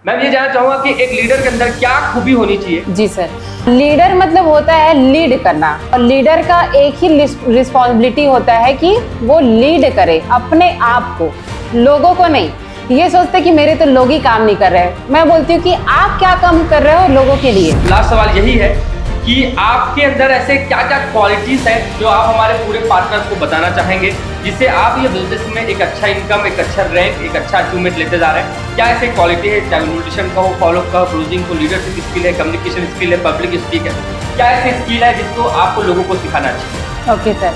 Ma'am ये जानना चाहूंगा कि एक लीडर के अंदर क्या खूबी होनी चाहिए। जी सर, लीडर मतलब होता है लीड करना, और लीडर का एक ही रिस्पॉन्सिबिलिटी होता है कि वो लीड करे अपने आप को, लोगों को नहीं। ये सोचते कि मेरे तो लोग ही काम नहीं कर रहे हैं। मैं बोलती हूँ कि आप क्या काम कर रहे हो लोगों के लिए। लास्ट सवाल यही है कि आपके अंदर ऐसे क्या क्या क्वालिटीज हैं जो आप हमारे पूरे पार्टनर्स को बताना चाहेंगे, जिससे आप ये बिजनेस में एक अच्छा इनकम, एक अच्छा रैंक, एक अच्छा अचीवमेंट लेते जा रहे हैं। क्या ऐसे क्वालिटी है, चाहे न्यूट्रिशन का हो, फॉलो का, क्रूजिंग को, लीडरशिप स्किल है, कम्युनिकेशन स्किल है, पब्लिक स्पीक है, क्या ऐसी स्किल है जिसको आपको लोगों को सिखाना चाहिए? ओके सर,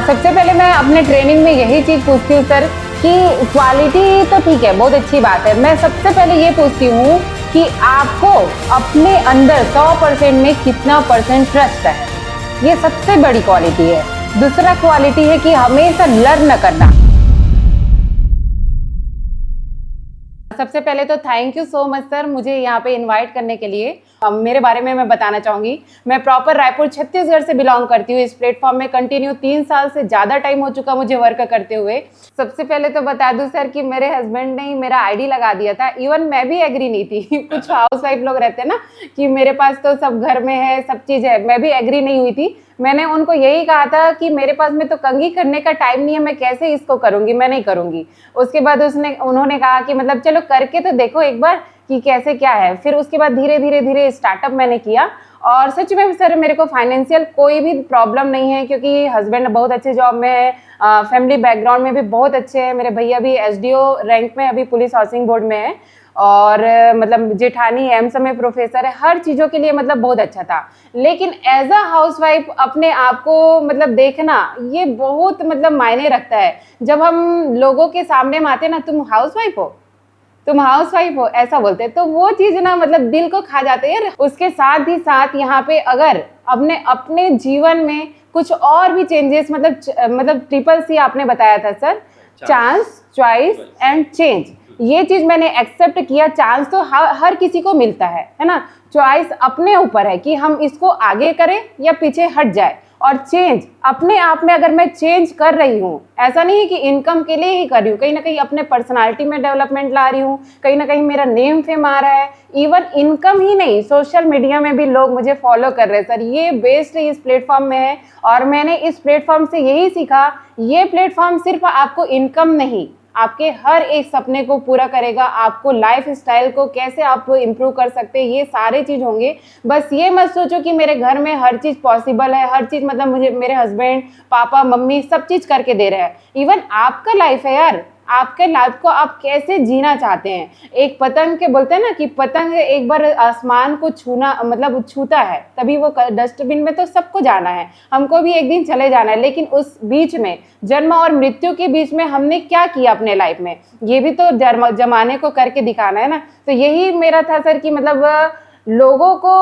सबसे पहले मैं अपने ट्रेनिंग में यही चीज़ पूछती हूँ सर कि क्वालिटी तो ठीक है, बहुत अच्छी बात है। मैं सबसे पहले ये पूछती हूँ कि आपको अपने अंदर 100% में कितना % ट्रस्ट है। ये सबसे बड़ी क्वालिटी है। दूसरा क्वालिटी है कि हमेशा लर्न करना। सबसे पहले तो thank you so much sir, मुझे यहाँ पे इनवाइट करने के लिए। मेरे बारे में मैं बताना चाहूँगी, मैं प्रॉपर रायपुर छत्तीसगढ़ से बिलोंग करती हूँ। इस प्लेटफॉर्म में कंटिन्यू 3 साल से ज़्यादा टाइम हो चुका मुझे वर्क करते हुए। सबसे पहले तो बता दूं सर कि मेरे हस्बैंड ने ही मेरा आईडी लगा दिया था। इवन मैं भी एग्री नहीं थी। कुछ हाउस वाइफ लोग रहते हैं ना कि मेरे पास तो सब घर में है, सब चीज़ है, मैं भी एग्री नहीं हुई थी। मैंने उनको यही कहा था कि मेरे पास में तो कंघी करने का टाइम नहीं है, मैं कैसे इसको करूँगी, मैं नहीं करूँगी। उसके बाद उन्होंने कहा कि मतलब चलो करके तो देखो एक बार कि कैसे क्या है। फिर उसके बाद धीरे धीरे स्टार्टअप मैंने किया, और सच में सर मेरे को फाइनेंशियल कोई भी प्रॉब्लम नहीं है, क्योंकि हस्बैंड बहुत अच्छे जॉब में है, फैमिली बैकग्राउंड में भी बहुत अच्छे हैं। मेरे भैया भी एसडीओ रैंक में अभी पुलिस हाउसिंग बोर्ड में है, और मतलब जेठानी एम्स में प्रोफेसर है। हर चीज़ों के लिए मतलब बहुत अच्छा था। लेकिन एज अ हाउसवाइफ अपने आप को मतलब देखना ये बहुत मतलब मायने रखता है। जब हम लोगों के सामने में आते ना, तुम हाउसवाइफ हो, तुम हाउसवाइफ हो, ऐसा बोलते हैं, तो वो चीज़ ना मतलब दिल को खा जाते हैं। उसके साथ ही साथ यहाँ पे अगर अपने जीवन में कुछ और भी चेंजेस मतलब ट्रिपल सी आपने बताया था sir, chance, choice and change. ये चीज़ मैंने एक्सेप्ट किया। चांस तो हर किसी को मिलता है ना। चॉइस अपने ऊपर है कि हम इसको आगे करें या पीछे हट जाए। और चेंज अपने आप में, अगर मैं चेंज कर रही हूँ, ऐसा नहीं है कि इनकम के लिए ही कर रही हूँ, कहीं ना कहीं अपने पर्सनालिटी में डेवलपमेंट ला रही हूँ, कहीं ना कहीं मेरा नेम फेम आ रहा है। इवन इनकम ही नहीं, सोशल मीडिया में भी लोग मुझे फॉलो कर रहे हैं सर। ये बेस्ड इस प्लेटफॉर्म में है, और मैंने इस प्लेटफॉर्म से यही सीखा, ये प्लेटफॉर्म सिर्फ आपको इनकम नहीं, आपके हर एक सपने को पूरा करेगा। आपको लाइफ स्टाइल को कैसे आप इम्प्रूव कर सकते हैं, ये सारे चीज़ होंगे। बस ये मत सोचो कि मेरे घर में हर चीज़ पॉसिबल है, हर चीज़ मतलब मुझे मेरे हस्बैंड, पापा, मम्मी सब चीज़ करके दे रहे हैं। इवन आपका लाइफ है यार, आपके लाइफ को आप कैसे जीना चाहते हैं। एक पतंग के बोलते हैं ना कि पतंग एक बार आसमान को छूना मतलब छूता है, तभी वो डस्टबिन में तो सबको जाना है, हमको भी एक दिन चले जाना है। लेकिन उस बीच में, जन्म और मृत्यु के बीच में हमने क्या किया अपने लाइफ में, ये भी तो जमाने को करके दिखाना है ना। तो यही मेरा था सर कि मतलब लोगों को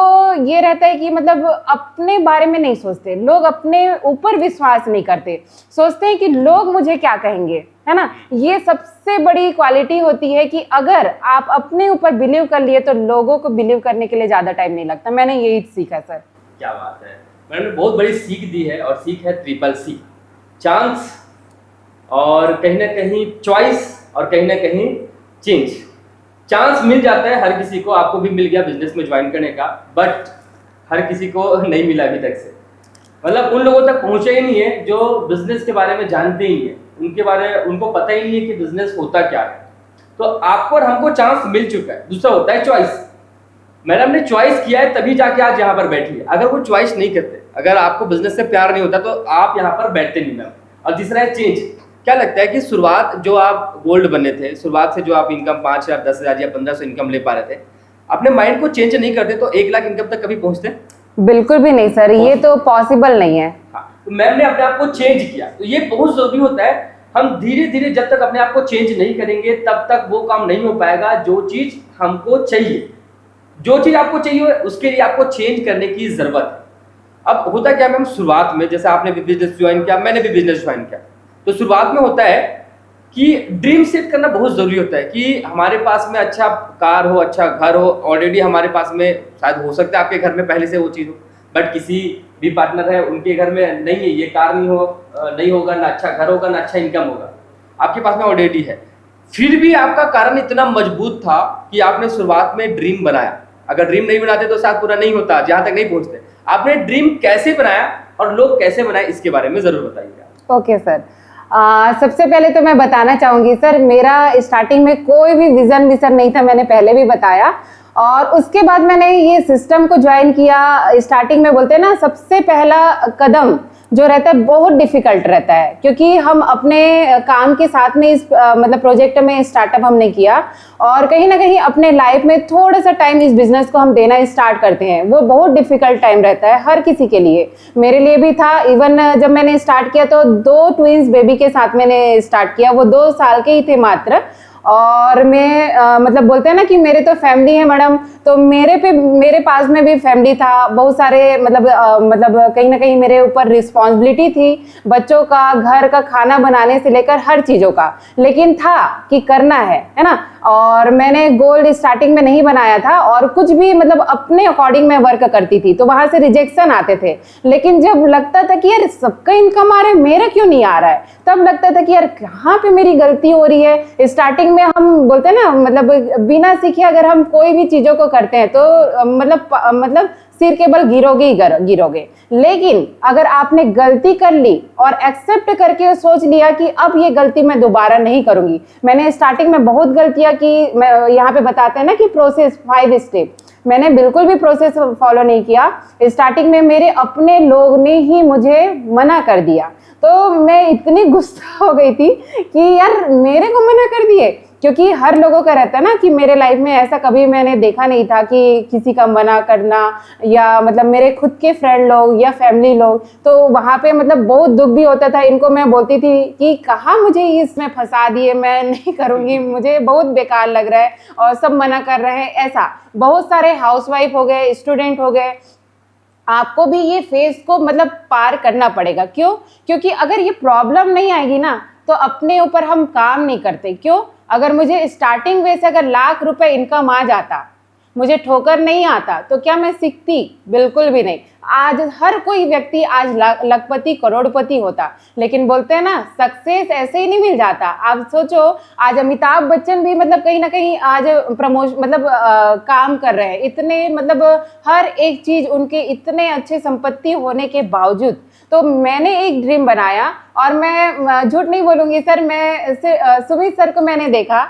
ये रहता है कि मतलब अपने बारे में नहीं सोचते लोग, अपने ऊपर विश्वास नहीं करते, सोचते हैं कि लोग मुझे क्या कहेंगे, है ना। ये सबसे बड़ी क्वालिटी होती है कि अगर आप अपने ऊपर बिलीव कर लिए तो लोगों को बिलीव करने के लिए ज़्यादा टाइम नहीं लगता। मैंने यही सीखा सर। क्या बात है, मैंने बहुत बड़ी सीख दी है, और सीख है ट्रिपल सी, चांस और कहीं ना कहीं चॉइस और कहीं ना कहीं चेंज। चांस मिल जाता है हर किसी को, आपको भी मिल गया बिजनेस में ज्वाइन करने का, बट हर किसी को नहीं मिला अभी तक से। मतलब उन लोगों तक पहुंचे ही नहीं है जो बिजनेस के बारे में जानते ही हैं, उनको पता ही नहीं है कि बिजनेस होता क्या है। तो आपको और हमको चांस मिल चुका है। दूसरा होता है चॉइस। मैडम ने चॉइस किया है तभी जाके आज यहाँ पर बैठी है। अगर वो चॉइस नहीं करते, अगर आपको बिजनेस से प्यार नहीं होता, तो आप यहाँ पर बैठते नहीं मैम। और तीसरा है चेंज। क्या लगता है कि शुरुआत जो आप गोल्ड बने थे, शुरुआत से जो आप इनकम 5,000, 10,000 या 1,500 इनकम ले पा रहे थे, अपने माइंड को चेंज नहीं करते तो 1 लाख इनकम तक कभी पहुंचते? बिल्कुल भी नहीं सर, ये तो पॉसिबल नहीं है। हाँ, तो मैम ने अपने आप को चेंज किया, तो ये बहुत जरूरी होता है। हम धीरे धीरे जब तक अपने आप को चेंज नहीं करेंगे तब तक वो काम नहीं हो पाएगा जो चीज हमको चाहिए। जो चीज आपको चाहिए उसके लिए आपको चेंज करने की जरूरत है। अब होता क्या मैम, शुरुआत में जैसे आपने भी बिजनेस ज्वाइन किया, मैंने भी बिजनेस ज्वाइन किया, तो शुरुआत में होता है कि ड्रीम सेट करना बहुत जरूरी होता है कि हमारे पास में अच्छा कार हो, अच्छा घर हो। ऑलरेडी हमारे पास में शायद हो सकता है आपके घर में पहले से वो चीज़ हो, बट किसी भी पार्टनर है उनके घर में नहीं है, ये कार नहीं होगा, ना अच्छा घर होगा, ना अच्छा इनकम होगा। आपके पास में ऑलरेडी है, फिर भी आपका कारण इतना मजबूत था कि आपने शुरुआत में ड्रीम बनाया। अगर ड्रीम नहीं बनाते तो शायद पूरा नहीं होता, जहां तक नहीं पहुंचते। आपने ड्रीम कैसे बनाया और लोग कैसे बनाए, इसके बारे में जरूर बताइए। ओके सर, सबसे पहले तो मैं बताना चाहूँगी सर, मेरा स्टार्टिंग में कोई भी विजन विजन नहीं था, मैंने पहले भी बताया। और उसके बाद मैंने ये सिस्टम को ज्वाइन किया। स्टार्टिंग में बोलते हैं ना, सबसे पहला कदम जो रहता है बहुत डिफिकल्ट रहता है, क्योंकि हम अपने काम के साथ में इस मतलब प्रोजेक्ट में स्टार्टअप हमने किया, और कहीं ना कहीं अपने लाइफ में थोड़ा सा टाइम इस बिजनेस को हम देना स्टार्ट करते हैं। वो बहुत डिफिकल्ट टाइम रहता है हर किसी के लिए, मेरे लिए भी था। इवन जब मैंने स्टार्ट किया तो 2 ट्विंस बेबी के साथ मैंने स्टार्ट किया, वो 2 साल के ही थे मात्र। और मैं मतलब बोलते हैं ना कि मेरे तो फैमिली है मैडम, तो मेरे पास में भी फैमिली था, बहुत सारे मतलब कहीं ना कहीं मेरे ऊपर रिस्पॉन्सिबिलिटी थी, बच्चों का, घर का खाना बनाने से लेकर हर चीज़ों का। लेकिन था कि करना है ना। और मैंने गोल स्टार्टिंग में नहीं बनाया था, और कुछ भी मतलब अपने अकॉर्डिंग मैं वर्क करती थी, तो वहां से रिजेक्शन आते थे। लेकिन जब लगता था कि यार सबका इनकम आ रहा है, मेरा क्यों नहीं आ रहा है, तब लगता था कि यार कहाँ पे मेरी गलती हो रही है। स्टार्टिंग में हम बोलते हैं ना, मतलब बिना सीखे अगर हम कोई भी चीजों को करते हैं तो मतलब सिर के बल गिरोगे ही गिरोगे। लेकिन अगर आपने गलती कर ली और एक्सेप्ट करके सोच लिया कि अब ये गलती मैं दोबारा नहीं करूंगी। मैंने स्टार्टिंग में बहुत गलतियां की, मैं यहाँ पे बताते हैं ना कि प्रोसेस 5 स्टेप, मैंने बिल्कुल भी प्रोसेस फॉलो नहीं किया। स्टार्टिंग में मेरे अपने लोग ने ही मुझे मना कर दिया, तो मैं इतनी गुस्सा हो गई थी कि यार मेरे को मना कर दिए। क्योंकि हर लोगों का रहता है ना कि मेरे लाइफ में ऐसा कभी मैंने देखा नहीं था कि किसी का मना करना, या मतलब मेरे खुद के फ्रेंड लोग या फैमिली लोग, तो वहाँ पे मतलब बहुत दुख भी होता था। इनको मैं बोलती थी कि कहाँ मुझे इसमें फंसा दिए, मैं नहीं करूँगी, मुझे बहुत बेकार लग रहा है और सब मना कर रहे हैं। ऐसा बहुत सारे हाउसवाइफ हो गए, स्टूडेंट हो गए, आपको भी ये फेज को मतलब पार करना पड़ेगा। क्यों? क्योंकि अगर ये प्रॉब्लम नहीं आएगी ना, तो अपने ऊपर हम काम नहीं करते। क्यों? अगर मुझे स्टार्टिंग वे से अगर लाख रुपए इनकम आ जाता, मुझे ठोकर नहीं आता, तो क्या मैं सीखती? बिल्कुल भी नहीं। आज हर कोई व्यक्ति आज लखपति करोड़पति होता, लेकिन बोलते हैं ना सक्सेस ऐसे ही नहीं मिल जाता। आप सोचो, आज अमिताभ बच्चन भी मतलब कहीं ना कहीं आज प्रमोशन मतलब काम कर रहे हैं, इतने मतलब हर एक चीज उनके इतने अच्छे संपत्ति होने के बावजूद। तो मैंने एक ड्रीम बनाया, और मैं झूठ नहीं बोलूंगी सर, मैं सुमित सर को मैंने देखा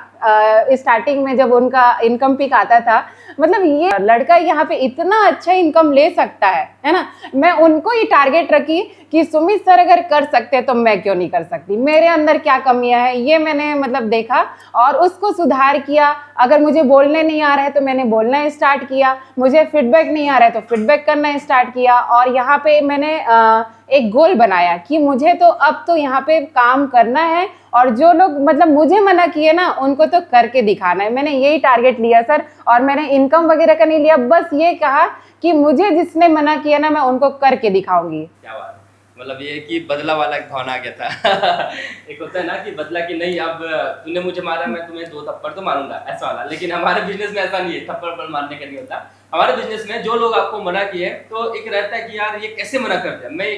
स्टार्टिंग में जब उनका इनकम पीक आता था, मतलब ये लड़का यहाँ पे इतना अच्छा इनकम ले सकता है ना। मैं उनको ही टारगेट रखी कि सुमित सर अगर कर सकते तो मैं क्यों नहीं कर सकती, मेरे अंदर क्या कमियां हैं ये मैंने मतलब देखा और उसको सुधार किया। अगर मुझे बोलने नहीं आ रहा है तो मैंने बोलना स्टार्ट किया, मुझे फीडबैक नहीं आ रहा है तो फीडबैक करना स्टार्ट किया। और यहाँ पे मैंने एक गोल बनाया कि मुझे तो अब तो यहाँ पे काम करना है, और जो लोग मतलब मुझे मना किए ना उनको तो करके दिखाना है। मैंने यही टारगेट लिया सर, और मैंने इनकम वगैरह का नहीं लिया, बस ये कहा कि मुझे जिसने मना किया ना मैं उनको करके दिखाऊंगी। क्या बात, मतलब ये कि बदला वाला एक भावना आ गया था एक होता है ना कि बदला कि नहीं, अब तूने मुझे मारा मैं तुम्हें 2 थप्पड़ तो मारूंगा, ऐसा वाला। लेकिन हमारे बिजनेस में ऐसा नहीं है, थप्पड़ मारने का नहीं होता। हमारे बिजनेस में जो लोग आपको मना किए तो एक रहता है कि यार ये कैसे मना कर दिया, मैं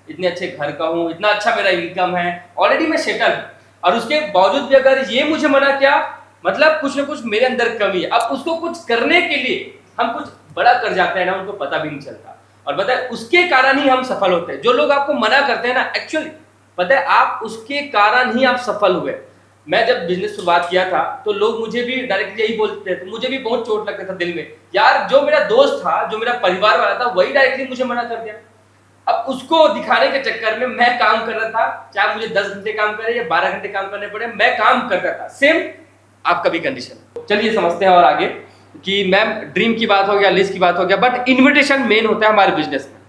इतने अच्छे घर का हूँ, इतना अच्छा मेरा इनकम है, ऑलरेडी मैं सेटल हूँ, और उसके बावजूद भी अगर ये मुझे मना किया, मतलब कुछ ना कुछ मेरे अंदर कमी है। अब उसको कुछ करने के लिए हम कुछ बड़ा कर जाते हैं ना, उनको पता भी नहीं चलता, और पता है उसके कारण ही हम सफल होते हैं। जो लोग आपको मना करते हैं ना, एक्चुअली पता है आप उसके कारण ही आप सफल हुए। मैं जब बिजनेस शुरुआत किया था तो लोग मुझे भी डायरेक्टली यही बोलते थे, तो मुझे भी बहुत चोट लगता था दिल में, यार जो मेरा दोस्त था, जो मेरा परिवार वाला था, वही डायरेक्टली मुझे मना कर दिया। अब उसको दिखाने के चक्कर में मैं काम कर रहा था, चाहे मुझे 10 घंटे काम करे या 12 घंटे काम करने पड़े, मैं काम करता था। सेम आपका भी कंडीशन। चलिए समझते हैं और आगे कि मैम ड्रीम की बात हो गया, लिस्ट की बात हो गया, बट इन्विटेशन मेन होता है हमारे बिजनेस में।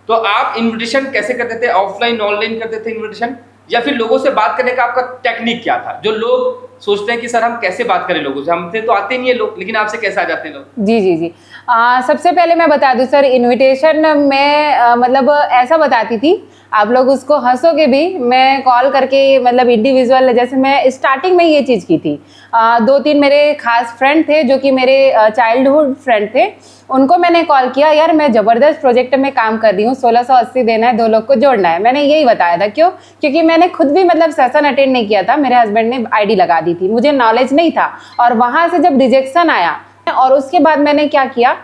तो आप इन्विटेशन कैसे करते थे? ऑफलाइन ऑनलाइन करते थे इन्विटेशन, या फिर लोगों से बात करने का आपका टेक्निक क्या था? जो लोग सोचते हैं कि सर हम कैसे बात करें लोगों से, हमसे तो आते नहीं है लोग, लेकिन आपसे कैसे आ जाते हैं लोग? जी जी जी। सबसे पहले मैं बता दूं सर, इनविटेशन मैं मतलब ऐसा बताती थी, आप लोग उसको हंसोगे भी, मैं कॉल करके मतलब इंडिविजुअल, जैसे मैं स्टार्टिंग में ये चीज़ की थी। 2-3 मेरे खास फ्रेंड थे जो कि मेरे चाइल्डहुड फ्रेंड थे, उनको मैंने कॉल किया, यार मैं ज़बरदस्त प्रोजेक्ट में काम कर रही हूँ, 1680 देना है, 2 लोग को जोड़ना है। मैंने यही बताया था। क्यों? क्योंकि मैंने खुद भी मतलब सेशन अटेंड नहीं किया था, मेरे हस्बैंड ने आईडी लगा दी थी, मुझे नॉलेज नहीं था। और वहाँ से जब रिजेक्शन आया और उसके बाद मैंने क्या किया,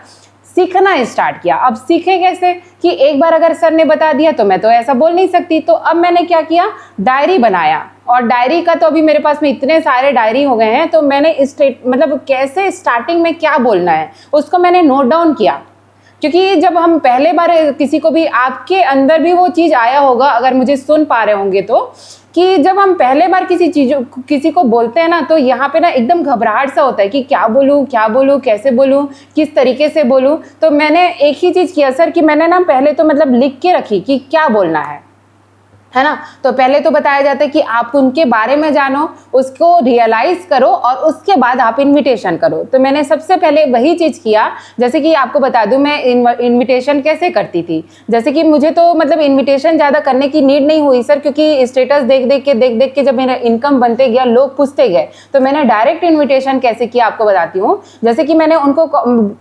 सीखना स्टार्ट किया। अब सीखे कैसे कि एक बार अगर सर ने बता दिया तो मैं तो ऐसा बोल नहीं सकती, तो अब मैंने क्या किया, डायरी बनाया। और डायरी का तो अभी मेरे पास में इतने सारे डायरी हो गए हैं, तो मैंने मतलब कैसे स्टार्टिंग में क्या बोलना है उसको मैंने नोट डाउन किया। क्योंकि जब हम पहले बार किसी को भी, आपके अंदर भी वो चीज़ आया होगा अगर मुझे सुन पा रहे होंगे तो, कि जब हम पहले बार किसी को बोलते हैं ना, तो यहाँ पे ना एकदम घबराहट सा होता है कि क्या बोलूँ, कैसे बोलूँ, किस तरीके से बोलूँ। तो मैंने एक ही चीज़ किया सर, कि मैंने ना पहले तो मतलब लिख के रखी कि क्या बोलना है ना। तो पहले तो बताया जाता है कि आप उनके बारे में जानो, उसको रियलाइज करो और उसके बाद आप इनविटेशन करो। तो मैंने सबसे पहले वही चीज़ किया। जैसे कि आपको बता दूं मैं इनविटेशन कैसे करती थी। जैसे कि मुझे तो मतलब इनविटेशन ज़्यादा करने की नीड नहीं हुई सर, क्योंकि स्टेटस देख देख के जब मेरा इनकम बनते गया, लोग पूछते गए, तो मैंने डायरेक्ट इन्विटेशन कैसे किया आपको बताती हूँ। जैसे कि मैंने उनको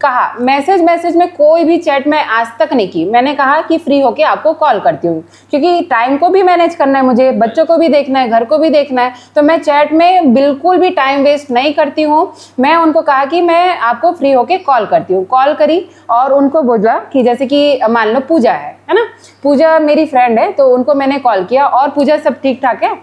कहा, मैसेज में कोई भी चैट में आज तक नहीं की, मैंने कहा कि फ्री होके आपको कॉल करती हूँ, क्योंकि टाइम को भी मैनेज करना है, मुझे बच्चों को भी देखना है, घर को भी देखना है। तो मैं चैट में बिल्कुल भी टाइम वेस्ट नहीं करती हूँ। मैं उनको कहा कि मैं आपको फ्री होके कॉल करती हूँ, कॉल करी और उनको बोला कि जैसे कि मान लो पूजा है ना, पूजा मेरी फ्रेंड है, तो उनको मैंने कॉल किया, और पूजा सब ठीक ठाक है,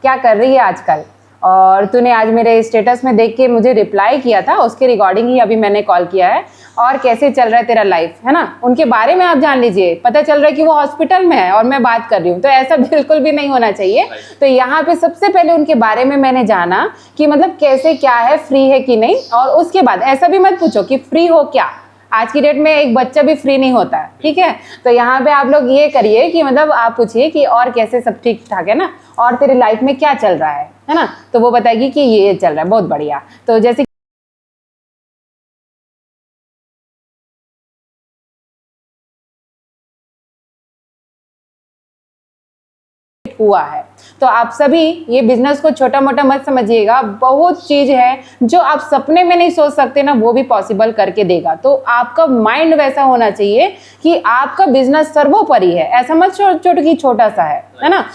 क्या कर रही है आजकल, और तूने आज मेरे स्टेटस में देख के मुझे रिप्लाई किया था, उसके रिगार्डिंग ही अभी मैंने कॉल किया है, और कैसे चल रहा है तेरा लाइफ, है ना, उनके बारे में आप जान लीजिए। पता चल रहा है कि वो हॉस्पिटल में है और मैं बात कर रही हूँ, तो ऐसा बिल्कुल भी नहीं होना चाहिए। तो यहाँ पे सबसे पहले उनके बारे में मैंने जाना कि मतलब कैसे क्या है, फ्री है कि नहीं, और उसके बाद ऐसा भी मत पूछो कि फ्री हो क्या, आज की डेट में एक बच्चा भी फ्री नहीं होता है, ठीक है। तो यहाँ पे आप लोग ये करिए कि मतलब आप पूछिए कि और कैसे सब ठीक ठाक है ना, और तेरी लाइफ में क्या चल रहा है ना, तो वो बताएगी कि ये चल रहा है, बहुत बढ़िया। तो जैसे हुआ है, तो आप सभी ये बिजनेस को छोटा मोटा मत समझिएगा, बहुत चीज है जो आप सपने में नहीं सोच सकते ना, वो भी पॉसिबल करके देगा। तो आपका माइंड वैसा होना चाहिए कि आपका बिजनेस सर्वोपरि है, ऐसा मत सोचो कि छोटा सा है ना।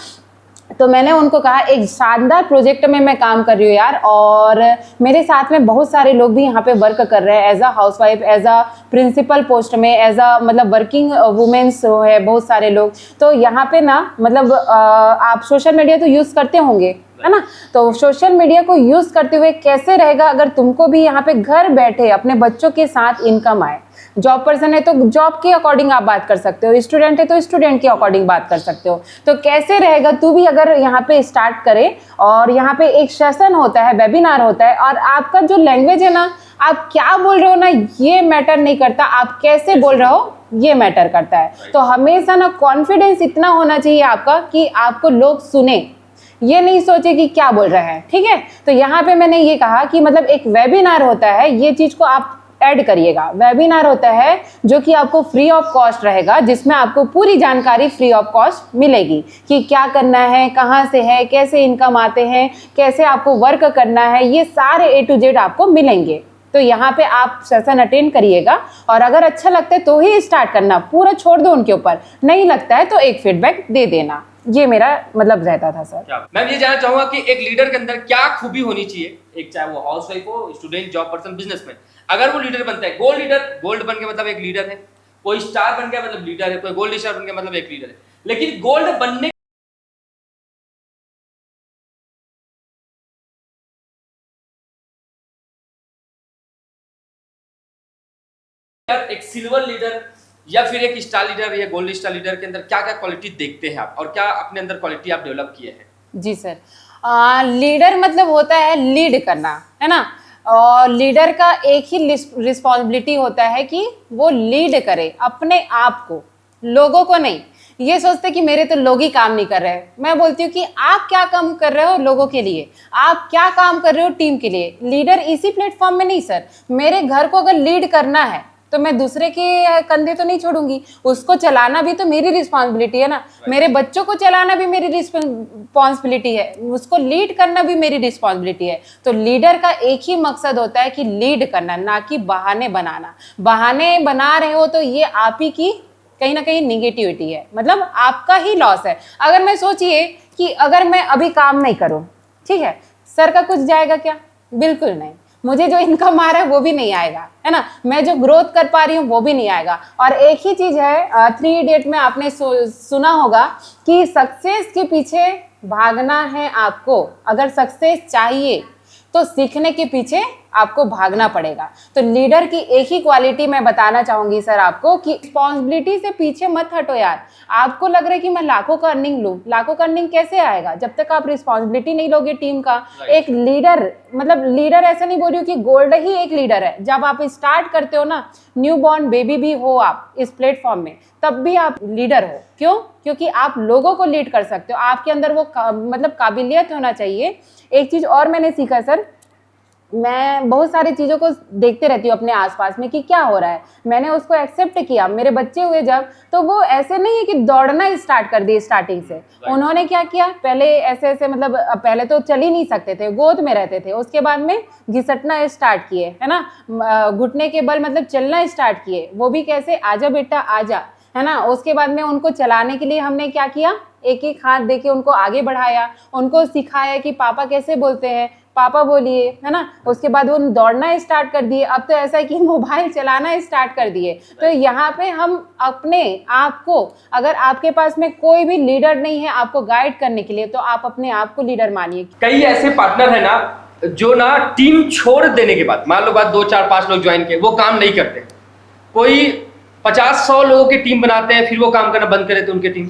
तो मैंने उनको कहा एक शानदार प्रोजेक्ट में मैं काम कर रही हूँ यार, और मेरे साथ में बहुत सारे लोग भी यहाँ पे वर्क कर रहे हैं as a housewife, as a principal post में, एज अ मतलब वर्किंग वुमेन्स है बहुत सारे लोग। तो यहाँ पे ना मतलब आप सोशल मीडिया तो यूज़ करते होंगे, है ना। तो सोशल मीडिया को यूज़ करते हुए कैसे रहेगा अगर तुमको भी यहाँ पे घर बैठे अपने बच्चों के साथ इनकम आए। जॉब पर्सन है तो जॉब के अकॉर्डिंग आप बात कर सकते हो, स्टूडेंट है तो स्टूडेंट के अकॉर्डिंग बात कर सकते हो। तो कैसे रहेगा, तू भी अगर यहाँ पे स्टार्ट करे, और यहाँ पे एक सेशन होता है, वेबिनार होता है, और आपका जो लैंग्वेज है ना, आप क्या बोल रहे हो ना, ये मैटर नहीं करता, आप कैसे बोल रहे हो ये मैटर करता है। तो हमेशा ना कॉन्फिडेंस इतना होना चाहिए आपका कि आपको लोग सुने, ये नहीं सोचे कि क्या बोल रहे हैं, ठीक है। तो यहाँ पे मैंने ये कहा कि मतलब एक वेबिनार होता है, ये चीज को आप ऐड करिएगा। वेबिनार होता है जो कि आपको फ्री ऑफ कॉस्ट रहेगा, जिसमें आपको पूरी जानकारी फ्री ऑफ कॉस्ट मिलेगी कि क्या करना है, कहाँ से है, कैसे इनकम आते हैं, कैसे आपको वर्क करना है, ये सारे A to Z आपको मिलेंगे। तो यहाँ पे आप सेशन अटेंड करिएगा, और अगर अच्छा लगता है तो ही स्टार्ट करना, पूरा छोड़ दो उनके ऊपर, नहीं लगता है तो एक फीडबैक दे देना। ये मेरा मतलब रहता था सर। मैं ये जानना चाहूंगा कि एक लीडर के अंदर क्या खूबी होनी चाहिए, एक चाहे वो हाउसवाइफ हो, स्टूडेंट, जॉब पर्सन, बिजनेसमैन, अगर वो लीडर बनता है, गोल्ड लीडर, गोल्ड बन के मतलब एक लीडर है, कोई स्टार बन गया मतलब लीडर है, कोई गोल्ड स्टार बन गया मतलब एक लीडर है, लेकिन गोल्ड बनने एक सिल्वर लीडर या फिर एक स्टार लीडर या गोल्ड स्टार लीडर के अंदर क्या क्या क्वालिटी देखते हैं आप, और क्या अपने अंदर क्वालिटी आप डेवलप किए हैं? जी सर, लीडर मतलब होता है लीड करना, है ना। और लीडर का एक ही रिस्पॉन्सिबिलिटी होता है कि वो लीड करे अपने आप को, लोगों को नहीं। ये सोचते कि मेरे तो लोग ही काम नहीं कर रहे हैं। मैं बोलती हूँ कि आप क्या काम कर रहे हो लोगों के लिए, आप क्या काम कर रहे हो टीम के लिए। लीडर इसी प्लेटफॉर्म में नहीं सर, मेरे घर को अगर लीड करना है तो मैं दूसरे के कंधे तो नहीं छोड़ूंगी, उसको चलाना भी तो मेरी रिस्पॉन्सिबिलिटी है ना, मेरे बच्चों को चलाना भी मेरी रिस्पॉन्सिबिलिटी है, उसको लीड करना भी मेरी रिस्पॉन्सिबिलिटी है। तो लीडर का एक ही मकसद होता है कि लीड करना, ना कि बहाने बनाना। बहाने बना रहे हो तो ये आप ही की कहीं ना कहीं निगेटिविटी है, मतलब आपका ही लॉस है। अगर मैं सोचिए कि अगर मैं अभी काम नहीं करूं, ठीक है, सर का कुछ जाएगा क्या? बिल्कुल नहीं। मुझे जो इनकम आ रहा है वो भी नहीं आएगा, है ना, मैं जो ग्रोथ कर पा रही हूँ वो भी नहीं आएगा। और एक ही चीज है, 3 इडियट में आपने सुना होगा कि सक्सेस के पीछे भागना है आपको। अगर सक्सेस चाहिए तो सीखने के पीछे आपको भागना पड़ेगा। तो लीडर की एक ही क्वालिटी मैं बताना चाहूंगी सर आपको कि रिस्पॉन्सिबिलिटी से पीछे मत हटो यार। आपको लग रहा है कि मैं लाखों का अर्निंग लूं, लाखों का अर्निंग कैसे आएगा जब तक आप रिस्पॉन्सिबिलिटी नहीं लोगे टीम का। एक लीडर, मतलब लीडर ऐसा नहीं बोल रही हूँ कि गोल्ड ही एक लीडर है। जब आप स्टार्ट करते हो ना, न्यू बॉर्न बेबी भी हो आप इस प्लेटफॉर्म में, तब भी आप लीडर हो। क्यों? क्योंकि आप लोगों को लीड कर सकते हो, आपके अंदर वो मतलब काबिलियत होना चाहिए। एक चीज और मैंने सीखा सर, मैं बहुत सारी चीज़ों को देखते रहती हूँ अपने आसपास में कि क्या हो रहा है, मैंने उसको एक्सेप्ट किया। मेरे बच्चे हुए जब, तो वो ऐसे नहीं है कि दौड़ना स्टार्ट कर दिए स्टार्टिंग से। उन्होंने क्या किया, पहले ऐसे ऐसे, मतलब पहले तो चल ही नहीं सकते थे, गोद में रहते थे, उसके बाद में घिसटना स्टार्ट किए, है ना, घुटने के बल मतलब चलना स्टार्ट किए। वो भी कैसे, आजा बेटा आजा, है ना। उसके बाद में उनको चलाने के लिए हमने क्या किया, एक एक हाथ देके उनको आगे बढ़ाया, उनको सिखाया कि पापा कैसे बोलते हैं, पापा बोलिए, है ना। उसके बाद वो दौड़ना स्टार्ट कर दिए। अब तो ऐसा है कि मोबाइल चलाना स्टार्ट कर दिए। तो यहाँ पे हम अपने आप को, अगर आपके पास में कोई भी लीडर नहीं है आपको गाइड करने के लिए, तो आप अपने आप को लीडर मानिए। कई ऐसे पार्टनर है ना जो ना टीम छोड़ देने के बाद, मान लो बात 2 4 5 लोग ज्वाइन किए, वो काम नहीं करते। कोई 50-100 लोगों की टीम बनाते हैं, फिर वो काम करना बंद कर देते हैं उनकी टीम।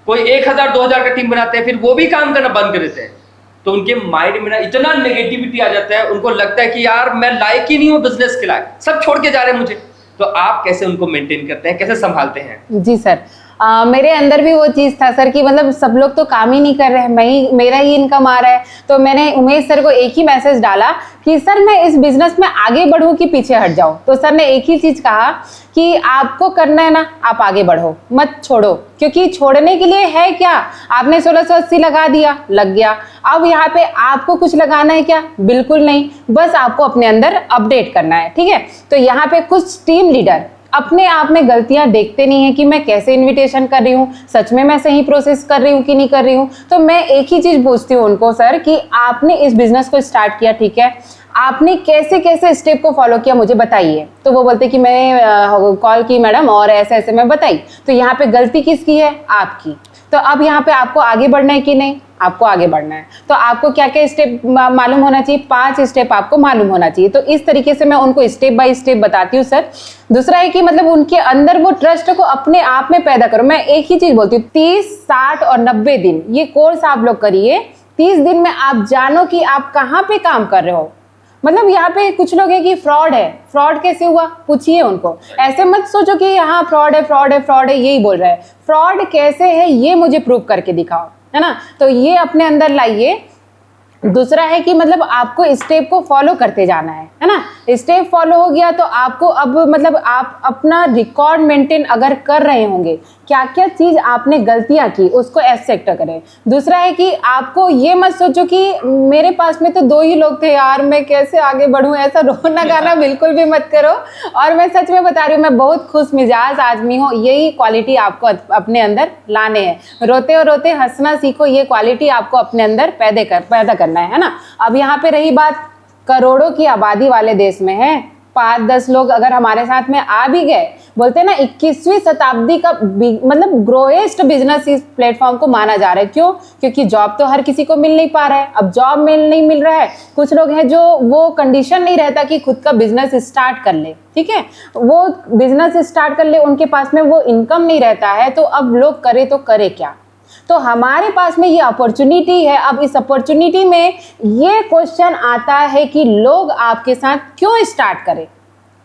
कोई 1000-2000 का टीम बनाते हैं, फिर वो भी काम करना बंद कर देते हैं। तो उनके माइंड में ना इतना नेगेटिविटी आ जाता है, उनको लगता है कि यार मैं लायक ही नहीं हूँ बिजनेस के लायक, सब छोड़ के जा रहे हैं मुझे। तो आप कैसे उनको मेंटेन करते हैं, कैसे संभालते हैं? जी सर, मेरे अंदर भी वो चीज़ था सर कि मतलब सब लोग तो काम ही नहीं कर रहे हैं, मेरा ही इनकम आ रहा है। तो मैंने उमेश सर को एक ही मैसेज डाला कि सर मैं इस बिजनेस में आगे बढ़ूं कि पीछे हट जाऊं। तो सर ने एक ही चीज़ कहा कि आपको करना है ना, आप आगे बढ़ो, मत छोड़ो, क्योंकि छोड़ने के लिए है क्या। आपने 1680 लगा दिया, लग गया। अब यहाँ पे आपको कुछ लगाना है क्या? बिल्कुल नहीं, बस आपको अपने अंदर अपडेट करना है, ठीक है। तो यहाँ पे कुछ टीम लीडर अपने आप में गलतियां देखते नहीं है कि मैं कैसे इनविटेशन कर रही हूँ, सच में मैं सही प्रोसेस कर रही हूँ कि नहीं कर रही हूँ। तो मैं एक ही चीज पूछती हूँ उनको, सर कि आपने इस बिजनेस को स्टार्ट किया, ठीक है, आपने कैसे कैसे स्टेप को फॉलो किया मुझे बताइए। तो वो बोलते कि मैं कॉल की मैडम और ऐसे ऐसे मैं बताई। तो यहाँ पे गलती किसकी है? आपकी। तो अब यहाँ पे आपको आगे बढ़ना है कि नहीं? आपको आगे बढ़ना है। तो आपको क्या क्या स्टेप मालूम होना चाहिए? 5 स्टेप आपको मालूम होना चाहिए। तो इस तरीके से मैं उनको स्टेप बाय स्टेप बताती हूँ सर। दूसरा है कि मतलब उनके अंदर वो ट्रस्ट को अपने आप में पैदा करो। मैं एक ही चीज बोलती हूँ, 30, 60 और 90 दिन ये कोर्स आप लोग करिए। 30 दिन में आप जानो कि आप कहाँ पे काम कर रहे हो। मतलब यहाँ पे कुछ लोग है कि फ्रॉड है, फ्रॉड कैसे हुआ पूछिए उनको। ऐसे मत सोचो कि यहाँ फ्रॉड है फ्रॉड है फ्रॉड है, यही बोल रहा है। फ्रॉड कैसे है ये मुझे प्रूव करके दिखाओ, है ना। तो ये अपने अंदर लाइए। दूसरा है कि मतलब आपको स्टेप को फॉलो करते जाना है ना। स्टेप फॉलो हो गया तो आपको अब मतलब आप अपना रिकॉर्ड मेंटेन अगर कर रहे होंगे, क्या क्या चीज़ आपने गलतियां की उसको एक्सेप्ट करें। दूसरा है कि आपको ये मत सोचो कि मेरे पास में तो 2 ही लोग थे यार, मैं कैसे आगे बढ़ूं, ऐसा रोना गाना बिल्कुल भी मत करो। और मैं सच में बता रही हूँ, मैं बहुत खुश मिजाज आदमी हूँ। यही क्वालिटी आपको अपने अंदर लाने हैं। रोते और रोते हंसना सीखो, ये क्वालिटी आपको अपने अंदर पैदा करना है ना। अब यहाँ पे रही बात, करोड़ों की आबादी वाले देश में है, 5-10 लोग अगर हमारे साथ में आ भी गए, बोलते हैं ना 21वीं शताब्दी का मतलब ग्रोएस्ट बिजनेस इस प्लेटफॉर्म को माना जा रहा है। क्यों? क्योंकि जॉब तो हर किसी को मिल नहीं पा रहा है। अब जॉब नहीं मिल रहा है, कुछ लोग हैं जो वो कंडीशन नहीं रहता कि खुद का बिजनेस स्टार्ट कर ले, ठीक है, वो बिजनेस स्टार्ट कर ले, उनके पास में वो इनकम नहीं रहता है। तो अब लोग करे तो करे क्या। तो हमारे पास में ये अपॉर्चुनिटी है। अब इस अपॉर्चुनिटी में ये क्वेश्चन आता है कि लोग आपके साथ क्यों स्टार्ट करें,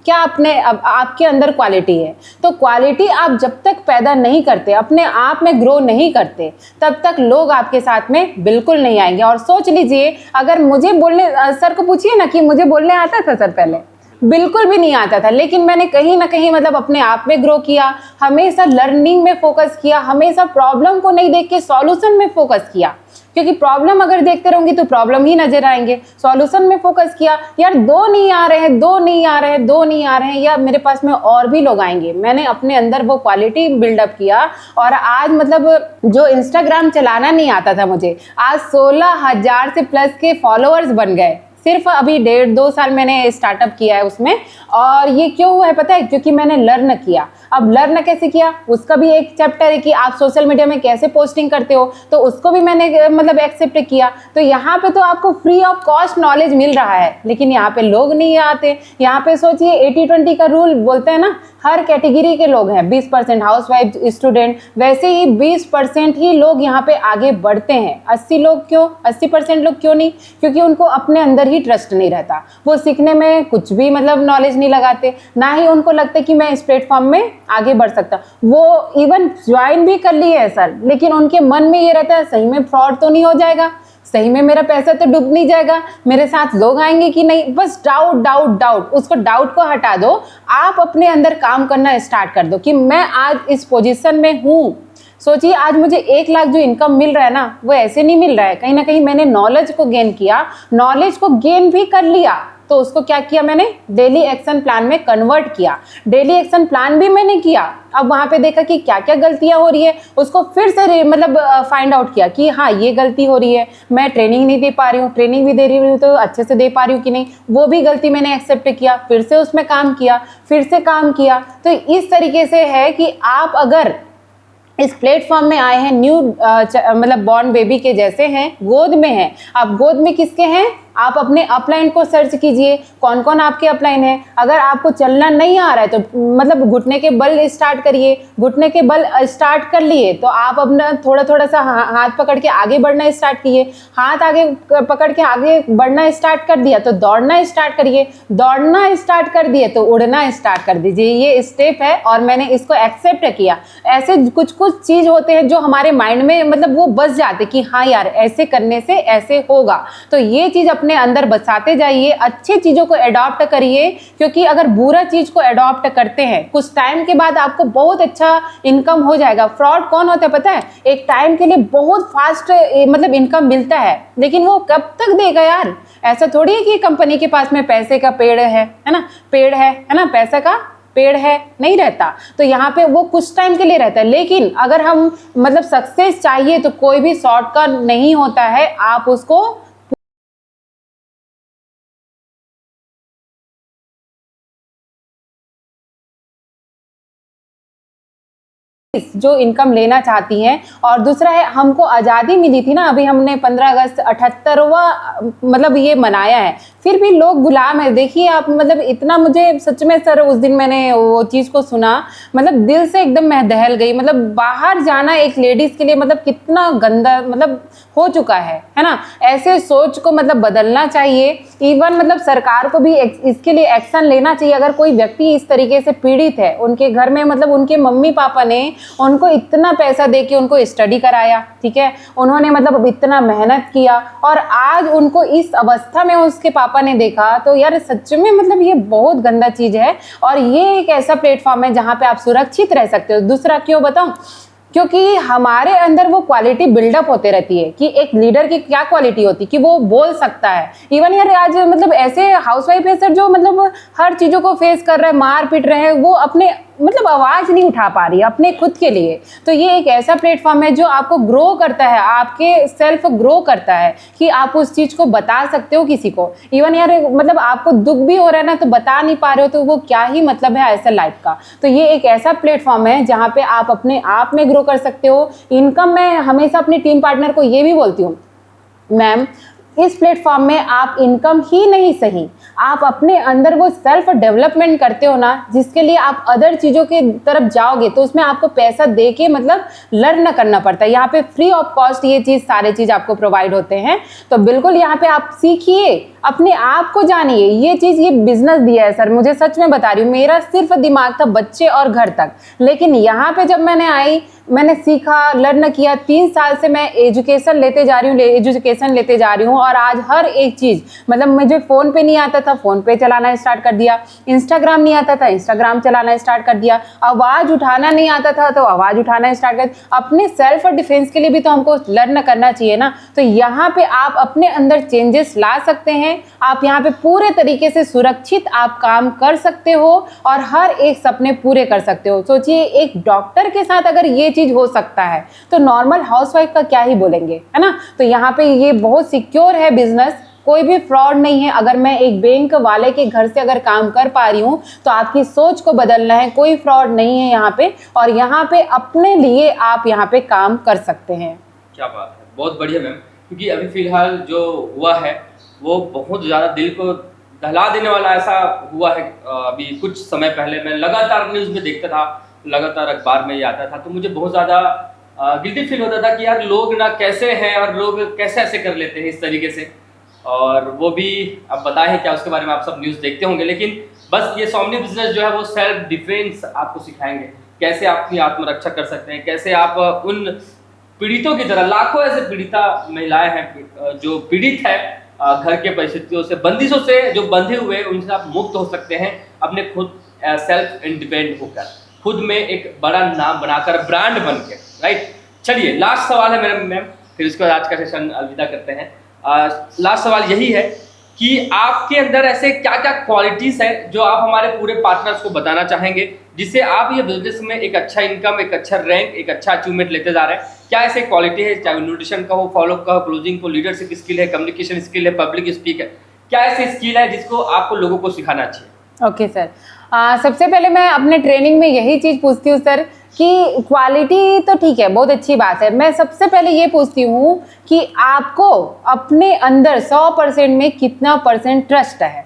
क्या अपने आपके अंदर क्वालिटी है। तो क्वालिटी आप जब तक पैदा नहीं करते, अपने आप में ग्रो नहीं करते, तब तक लोग आपके साथ में बिल्कुल नहीं आएंगे। और सोच लीजिए, अगर मुझे बोलने, सर को पूछिए ना कि मुझे बोलने आता था सर, पहले बिल्कुल भी नहीं आता था, लेकिन मैंने कहीं ना कहीं मतलब अपने आप में ग्रो किया, हमेशा लर्निंग में फोकस किया, हमेशा प्रॉब्लम को नहीं देख के सॉल्यूशन में फोकस किया, क्योंकि प्रॉब्लम अगर देखते रहूंगी तो प्रॉब्लम ही नजर आएंगे। सॉल्यूशन में फोकस किया, यार दो नहीं आ रहे हैं, दो नहीं आ रहे हैं, दो नहीं आ रहे हैं, या मेरे पास में और भी लोग आएंगे। मैंने अपने अंदर वो क्वालिटी बिल्डअप किया, और आज मतलब जो इंस्टाग्राम चलाना नहीं आता था मुझे, आज 16,000 से प्लस के फॉलोअर्स बन गए। सिर्फ अभी 1.5-2 साल मैंने स्टार्टअप किया है उसमें। और ये क्यों हुआ है पता है? क्योंकि मैंने लर्न किया। अब लर्न कैसे किया, उसका भी एक चैप्टर है कि आप सोशल मीडिया में कैसे पोस्टिंग करते हो, तो उसको भी मैंने मतलब एक्सेप्ट किया। तो यहाँ पे तो आपको फ्री ऑफ कॉस्ट नॉलेज मिल रहा है, लेकिन यहाँ पे लोग नहीं आते। यहाँ पे सोचिए 80-20 का रूल बोलते हैं ना, हर कैटेगरी के लोग हैं। 20% हाउसवाइफ, स्टूडेंट, वैसे ही 20% ही लोग यहाँ पे आगे बढ़ते हैं। 80% लोग क्यों नहीं? क्योंकि उनको अपने अंदर ही ट्रस्ट नहीं रहता, वो सीखने में कुछ भी मतलब नॉलेज नहीं लगाते, ना ही उनको लगता कि मैं इस प्लेटफॉर्म में आगे बढ़ सकता। वो इवन ज्वाइन भी कर लिए है सर, लेकिन उनके मन में ये रहता है सही में फ्रॉड तो नहीं हो जाएगा, सही में मेरा पैसा तो डूब नहीं जाएगा, मेरे साथ लोग आएंगे कि नहीं। बस डाउट डाउट डाउट, उसको डाउट को हटा दो, आप अपने अंदर काम करना स्टार्ट कर दो कि मैं आज इस पोजीशन में हूँ। सोचिए आज मुझे 1 लाख जो इनकम मिल रहा है ना, वो ऐसे नहीं मिल रहा है, कहीं ना कहीं मैंने नॉलेज को गेन किया, नॉलेज को गेन भी कर लिया, तो उसको क्या किया मैंने, डेली एक्शन प्लान में कन्वर्ट किया। डेली एक्शन प्लान भी मैंने किया, अब वहां पे देखा कि क्या क्या गलतियां हो रही है, उसको फिर से मतलब फाइंड आउट किया कि हाँ ये गलती हो रही है, मैं ट्रेनिंग नहीं दे पा रही हूँ, ट्रेनिंग भी दे रही हूँ तो अच्छे से दे पा रही हूँ कि नहीं, वो भी गलती मैंने एक्सेप्ट किया, फिर से उसमें काम किया, फिर से काम किया। तो इस तरीके से है कि आप अगर इस प्लेटफॉर्म में आए हैं, न्यू मतलब बॉर्न बेबी के जैसे हैं, गोद में हैं, आप गोद में किसके हैं, आप अपने अपलाइन को सर्च कीजिए, कौन कौन आपके अपलाइन है। अगर आपको चलना नहीं आ रहा है तो मतलब घुटने के बल स्टार्ट करिए, घुटने के बल स्टार्ट कर लिए तो आप अपना थोड़ा थोड़ा सा हाथ पकड़ के आगे बढ़ना स्टार्ट किए, हाथ आगे पकड़ के आगे बढ़ना स्टार्ट कर दिया तो दौड़ना स्टार्ट करिए, दौड़ना स्टार्ट कर दिए तो उड़ना स्टार्ट कर दीजिए। ये स्टेप है और मैंने इसको एक्सेप्ट किया। ऐसे कुछ कुछ चीज़ होते हैं जो हमारे माइंड में मतलब वो बस जाते कि हाँ यार ऐसे करने से ऐसे होगा, तो ये चीज़ अपने अंदर बसाते जाइए, अच्छी चीज़ों को अडॉप्ट करिए, क्योंकि अगर बुरा चीज़ को अडॉप्ट करते हैं कुछ टाइम के बाद आपको बहुत अच्छा इनकम हो जाएगा। फ्रॉड कौन होता है पता है? एक टाइम के लिए बहुत फास्ट मतलब इनकम मिलता है, लेकिन वो कब तक देगा यार? ऐसा थोड़ी है कि कंपनी के पास में पैसे का पेड़ है ना, पेड़ है ना, पैसे का पेड़ है, नहीं रहता। तो यहाँ पे वो कुछ टाइम के लिए रहता है, लेकिन अगर हम मतलब सक्सेस चाहिए तो कोई भी शॉर्टकट नहीं होता है, आप उसको जो इनकम लेना चाहती हैं। और दूसरा है, हमको आज़ादी मिली थी ना, अभी हमने 15 अगस्त 78वां मतलब ये मनाया है, फिर भी लोग गुलाम है। देखिए आप मतलब इतना मुझे सच में सर उस दिन मैंने वो चीज़ को सुना, मतलब दिल से एकदम मैं दहल गई। मतलब बाहर जाना एक लेडीज़ के लिए मतलब कितना गंदा मतलब हो चुका है ना। ऐसे सोच को मतलब बदलना चाहिए। इवन मतलब सरकार को भी इसके लिए एक्शन लेना चाहिए। अगर कोई व्यक्ति इस तरीके से पीड़ित है, उनके घर में मतलब उनके मम्मी पापा ने उनको इतना पैसा दे के उनको स्टडी कराया, ठीक है, उन्होंने मतलब इतना मेहनत किया और आज उनको इस अवस्था में उसके पापा ने देखा, तो यार सच में मतलब ये बहुत गंदा चीज़ है। और ये एक ऐसा प्लेटफॉर्म है जहाँ पे आप सुरक्षित रह सकते हो। दूसरा क्यों बताऊं? क्योंकि हमारे अंदर वो क्वालिटी बिल्डअप होते रहती है कि एक लीडर की क्या क्वालिटी होती है कि वो बोल सकता है। इवन यार आज मतलब ऐसे हाउसवाइफ है सर जो मतलब हर चीज़ों को फेस कर रहे हैं, मार पीट रहे हैं, वो अपने मतलब आवाज़ नहीं उठा पा रही है अपने खुद के लिए। तो ये एक ऐसा प्लेटफॉर्म है जो आपको ग्रो करता है, आपके सेल्फ ग्रो करता है कि आप उस चीज़ को बता सकते हो किसी को। इवन यार मतलब आपको दुख भी हो रहा है ना, तो बता नहीं पा रहे हो, तो वो क्या ही मतलब है ऐसा लाइफ का। तो ये एक ऐसा प्लेटफॉर्म है जहाँ पे आप अपने आप में ग्रो कर सकते हो। इनकम मैं हमेशा अपनी टीम पार्टनर को ये भी बोलती हूँ, मैम इस प्लेटफॉर्म में आप इनकम ही नहीं सही, आप अपने अंदर वो सेल्फ डेवलपमेंट करते हो ना, जिसके लिए आप अदर चीज़ों की तरफ जाओगे तो उसमें आपको पैसा दे के मतलब लर्न करना पड़ता है। यहाँ पे फ्री ऑफ कॉस्ट ये चीज़ सारे चीज़ आपको प्रोवाइड होते हैं। तो बिल्कुल यहाँ पे आप सीखिए, अपने आप को जानिए। ये चीज़ ये बिजनेस दिया है सर, मुझे सच में बता रही हूँ, मेरा सिर्फ दिमाग था बच्चे और घर तक, लेकिन यहाँ पे जब मैंने आई, मैंने सीखा, लर्न किया। 3 साल से मैं एजुकेशन लेते जा रही हूँ और आज हर एक चीज़ मतलब मुझे फ़ोन पे नहीं आता था, फ़ोन पे चलाना स्टार्ट कर दिया, इंस्टाग्राम नहीं आता था, इंस्टाग्राम चलाना स्टार्ट कर दिया, आवाज़ उठाना नहीं आता था तो आवाज़ उठाना स्टार्ट कर दिया। अपने सेल्फ डिफेंस के लिए भी तो हमको लर्न करना चाहिए ना। तो यहाँ पे आप अपने अंदर चेंजेस ला सकते हैं, आप यहाँ पे पूरे तरीके से सुरक्षित आप काम कर सकते हो और हर एक सपने पूरे कर सकते हो। सोचिए, एक डॉक्टर के साथ अगर ये चीज हो सकता है तो नॉर्मल हाउसवाइफ का क्या ही बोलेंगे, है ना। तो यहाँ पे ये बहुत सिक्योर है बिजनेस, कोई भी फ्रॉड नहीं है। अगर मैं एक बैंक वाले के घर से अगर काम कर पा रही हूँ तो आपकी सोच को बदलना है, कोई फ्रॉड नहीं है यहाँ पे। और यहाँ पे अपने लिए आप यहाँ पे काम कर सकते हैं। क्या बात है, बहुत बढ़िया मैम। क्योंकि अभी फिलहाल जो हुआ है वो बहुत ज़्यादा दिल को दहला देने वाला ऐसा हुआ है। अभी कुछ समय पहले मैं लगातार न्यूज़ में देखता था, लगातार अखबार में ये आता था, तो मुझे बहुत ज़्यादा गिल्टी फील होता था कि यार लोग ना कैसे हैं और लोग कैसे ऐसे कर लेते हैं इस तरीके से। और वो भी अब बताएं क्या, उसके बारे में आप सब न्यूज़ देखते होंगे। लेकिन बस ये सोमनी बिजनेस जो है वो सेल्फ डिफेंस आपको सिखाएंगे, कैसे आप अपनी आत्मरक्षा कर सकते हैं, कैसे आप उन पीड़ितों की तरह, लाखों ऐसे पीड़िता महिलाएं हैं जो पीड़ित है घर के परिस्थितियों से, बंदिशों से जो बंधे हुए, उनसे आप मुक्त हो सकते हैं अपने खुद सेल्फ इंडिपेंडेंट होकर, खुद में एक बड़ा नाम बनाकर, ब्रांड बन के। राइट, चलिए लास्ट सवाल है मेरा मैम, फिर उसके बाद आज का सेशन अलविदा करते हैं। लास्ट सवाल यही है कि आपके अंदर ऐसे क्या क्या क्वालिटीज है जो आप हमारे पूरे पार्टनर्स को बताना चाहेंगे, जिससे आप ये बिजनेस में एक अच्छा इनकम, एक अच्छा रैंक, एक अच्छा अचीवमेंट लेते जा रहे हैं। क्या ऐसे क्वालिटी है, चाहे न्यूट्रिशन का हो, फॉलोअप का हो, क्लोजिंग को, लीडरशिप स्किल है, कम्युनिकेशन स्किल है, पब्लिक स्पीक है, क्या ऐसी स्किल है जिसको आपको लोगों को सिखाना चाहिए? ओके सर, सबसे पहले मैं अपने ट्रेनिंग में यही चीज़ पूछती हूँ सर कि क्वालिटी तो ठीक है, बहुत अच्छी बात है। मैं सबसे पहले ये पूछती हूँ कि आपको अपने अंदर 100% में कितना % ट्रस्ट है,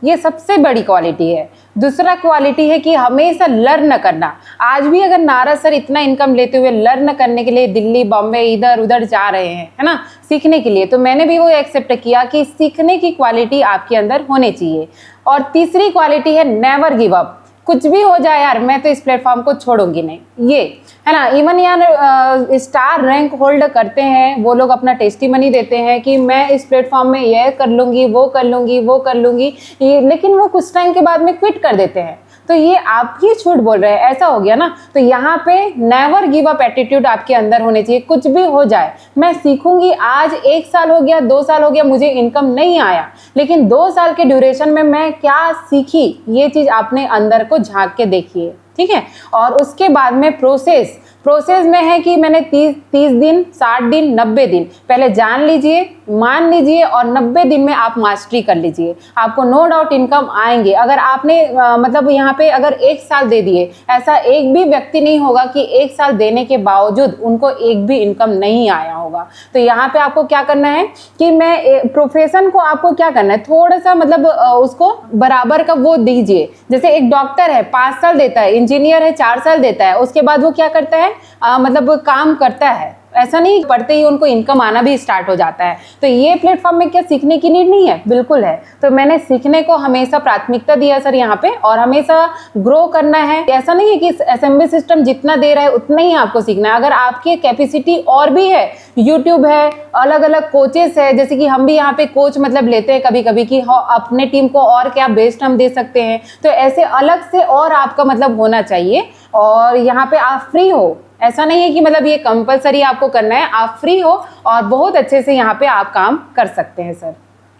ये सबसे बड़ी क्वालिटी है। दूसरा क्वालिटी है कि हमेशा लर्न करना। आज भी अगर नाराज सर इतना इनकम लेते हुए लर्न करने के लिए दिल्ली, बॉम्बे, इधर उधर जा रहे हैं, है ना, सीखने के लिए, तो मैंने भी वो एक्सेप्ट किया कि सीखने की क्वालिटी आपके अंदर होनी चाहिए। और तीसरी क्वालिटी है नेवर गिव अप। कुछ भी हो जाए यार, मैं तो इस प्लेटफॉर्म को छोड़ूंगी नहीं, ये है ना। इवन यार स्टार रैंक होल्ड करते हैं वो लोग, अपना टेस्टिमनी देते हैं कि मैं इस प्लेटफॉर्म में ये कर लूँगी, वो कर लूँगी, वो कर लूँगी, ये, लेकिन वो कुछ टाइम के बाद में क्विट कर देते हैं। तो ये आप ही झूठ बोल रहे हैं, ऐसा हो गया ना। तो यहाँ पे नेवर गिव अप एटीट्यूड आपके अंदर होनी चाहिए। कुछ भी हो जाए मैं सीखूंगी। आज 1 साल हो गया, 2 साल हो गया, मुझे इनकम नहीं आया, लेकिन 2 साल के ड्यूरेशन में मैं क्या सीखी, ये चीज़ आपने अंदर को झांक के देखिए, ठीक है। और उसके बाद में प्रोसेस में है कि मैंने 30 दिन, 60 दिन, 90 दिन पहले जान लीजिए, मान लीजिए, और 90 दिन में आप मास्टरी कर लीजिए। आपको नो डाउट इनकम आएंगे। अगर आपने मतलब यहाँ पे अगर 1 साल दे दिए, ऐसा एक भी व्यक्ति नहीं होगा कि 1 साल देने के बावजूद उनको एक भी इनकम नहीं आया होगा। तो यहाँ पे आपको क्या करना है कि मैं प्रोफेशन को आपको क्या करना है, थोड़ा सा मतलब उसको बराबर का वो दीजिए। जैसे एक डॉक्टर है 5 साल देता है, इंजीनियर है 4 साल देता है, उसके बाद वो क्या करता है, मतलब काम करता है। ऐसा नहीं पढ़ते ही उनको इनकम आना भी स्टार्ट हो जाता है। तो ये प्लेटफॉर्म में क्या सीखने की नीड नहीं है? बिल्कुल है। तो मैंने सीखने को हमेशा प्राथमिकता दिया सर यहाँ पे, और हमेशा ग्रो करना है। ऐसा नहीं है कि एसएमबी सिस्टम जितना दे रहा है उतना ही आपको सीखना है। अगर आपकी कैपेसिटी और भी है, यूट्यूब है, अलग अलग कोचेस है, जैसे कि हम भी यहाँ पे कोच मतलब लेते हैं कभी कभी कि अपने टीम को और क्या बेस्ट हम दे सकते हैं। तो ऐसे अलग से और आपका मतलब होना चाहिए। और यहाँ पे आप फ्री हो, ऐसा नहीं है कि मतलब ये कंपलसरी आपको करना है, आप फ्री हो और बहुत अच्छे से यहाँ पे आप काम कर सकते हैं सर।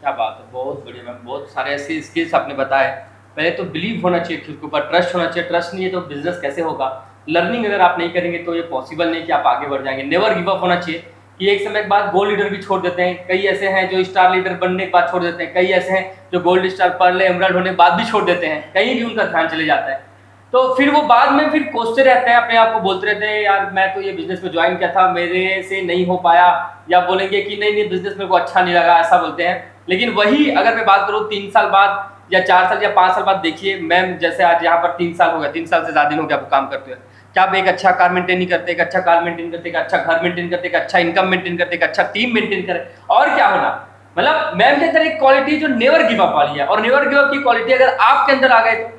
क्या बात है, बहुत बढ़िया मैम, बहुत सारे ऐसे स्किल्स आपने बताए। पहले तो बिलीव होना चाहिए खुद के ऊपर, ट्रस्ट होना चाहिए। ट्रस्ट नहीं है तो बिजनेस कैसे होगा? लर्निंग अगर आप नहीं करेंगे तो ये पॉसिबल नहीं कि आप आगे बढ़ जाएंगे। नेवर गिव अप होना चाहिए कि एक समय के बाद गोल्ड लीडर भी छोड़ देते हैं। कई ऐसे हैं जो स्टार लीडर बनने के बाद छोड़ देते हैं, कई ऐसे हैं जो गोल्ड स्टार, पर्ल, एमराल्ड होने के बाद भी छोड़ देते हैं, कहीं भी उनका ध्यान चले जाता है। तो फिर वो बाद में फिर कोसते रहते हैं, अपने आप को बोलते रहते हैं यार मैं तो ये बिजनेस में ज्वाइन किया था, मेरे से नहीं हो पाया, या बोलेंगे कि नहीं नहीं बिजनेस मेरे को अच्छा नहीं लगा, ऐसा बोलते हैं। लेकिन वही अगर मैं बात करूँ 3 साल बाद या 4 साल या 5 साल बाद, देखिए मैम जैसे आज यहाँ पर 3 साल हो गया, 3 साल से ज़्यादा दिन हो गया आपको काम करते हुए, क्या आप एक अच्छा कार मेंटेन नहीं करते, एक अच्छा कार मेंटेन करते, एक अच्छा घर मेंटेन करते, एक अच्छा इनकम मेंटेन करते, एक अच्छा टीम मेंटेन करे, और क्या होना। मतलब मैम के अंदर एक क्वालिटी जो नेवर गिव अप वाली है, और नेवर गिव अप की क्वालिटी अगर आपके अंदर आ गए तो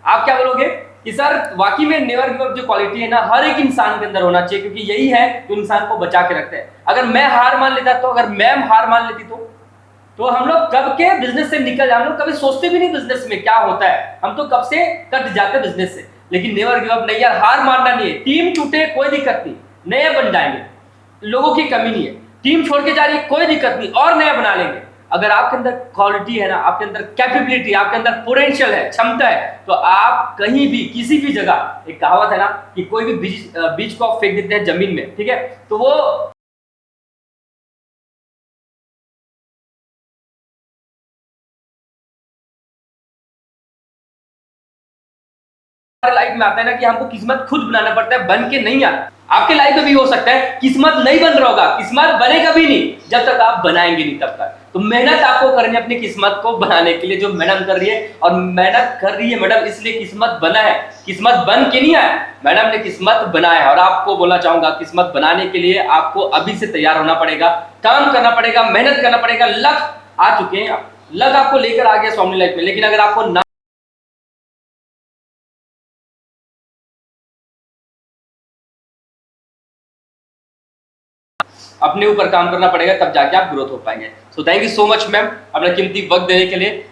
आप क्या बोलोगे कि सर वाकई में नेवर गिव अप जो क्वालिटी है ना हर एक इंसान के अंदर होना चाहिए, क्योंकि यही है जो इंसान को बचा के रखता है। अगर मैं हार मान लेता तो, अगर मैम हार मान लेती तो हम लोग कब के बिजनेस से निकल जाए, हम लोग कभी सोचते भी नहीं बिजनेस में क्या होता है, हम तो कब से कट जाते बिजनेस से। लेकिन नेवर गिव अप नहीं यार, हार मानना नहीं है, टीम टूटे कोई दिक्कत नहीं, नए बन जाएंगे, लोगों की कमी नहीं है, टीम छोड़ के जा रही है कोई दिक्कत नहीं, और नया बना लेंगे। अगर आपके अंदर क्वालिटी है ना, आपके अंदर कैपेबिलिटी, आपके अंदर पोटेंशियल है, क्षमता है, तो आप कहीं भी किसी भी जगह, एक कहावत है ना कि कोई भी बीज को आप फेंक देते हैं जमीन में, ठीक है, तो वो लाइफ में आता है ना कि हमको किस्मत खुद बनाना पड़ता है, बन के नहीं आता। आपके लाइफ में भी हो सकता है किस्मत नहीं बन रहा होगा, किस्मत बनेगा भी नहीं जब तक आप बनाएंगे नहीं तब तक। तो मेहनत आपको करनी है अपनी किस्मत को बनाने के लिए, जो मैडम कर रही है, और मेहनत कर रही है मैडम इसलिए किस्मत बना है, किस्मत बन के नहीं आया, मैडम ने किस्मत बनाया है। और आपको बोलना चाहूंगा किस्मत बनाने के लिए आपको अभी से तैयार होना पड़ेगा, काम करना पड़ेगा, मेहनत करना पड़ेगा। लक आ चुके हैं, लक आपको लेकर आ गया स्वामी लाइफ में, लेकिन अगर आपको ना अपने ऊपर काम करना पड़ेगा तब जाके आप ग्रोथ हो पाएंगे। So thank you so much ma'am अपना कीमती वक्त देने के लिए।